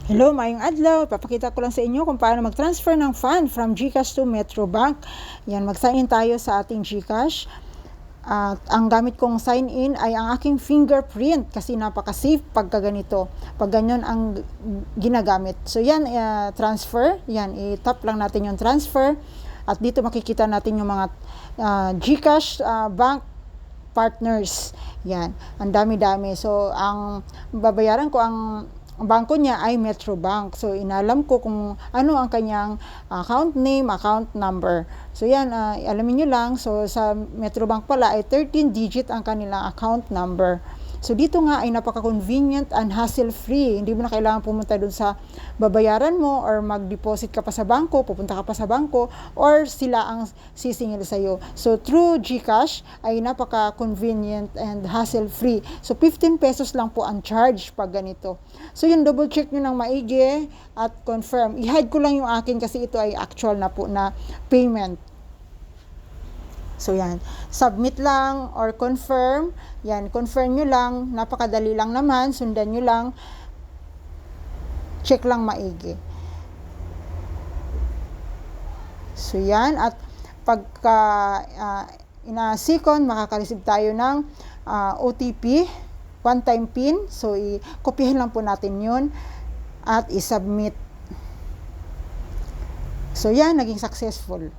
Hello, maayong adlaw. Papakita ko lang sa inyo kung paano mag-transfer ng fund from GCash to Metrobank. Yan, mag-sign in tayo sa ating GCash. At ang gamit kong sign in ay ang aking fingerprint kasi napaka-safe pagka ganito. Pag ganyan ang ginagamit. So yan, transfer. Yan, i-tap lang natin yung transfer. At dito makikita natin yung mga GCash bank partners. Yan, ang dami-dami. So ang babayaran ko, ang bangko niya ay Metrobank. So inalam ko kung ano ang kanyang account name, account number. So yan, alamin nyo lang. So sa Metrobank pala ay 13 digit ang kanilang account number. So dito nga ay napaka-convenient and hassle-free. Hindi mo na kailangan pumunta dun sa babayaran mo or mag-deposit ka pa sa bangko, pupunta ka pa sa bangko, or sila ang sisingil sa'yo. So through GCash ay napaka-convenient and hassle-free. So 15 pesos lang po ang charge pag ganito. So yun, double check nyo ng maigi at confirm. I-hide ko lang yung akin kasi ito ay actual na po na payment. So yan, submit lang or confirm. Yan, confirm nyo lang, napakadali lang naman, sundan nyo lang, check lang maigi. So yan, at pagka ina-second, makaka-receive tayo ng OTP, one-time PIN. So i-kopyahin lang po natin yun at i-submit. So yan, naging successful.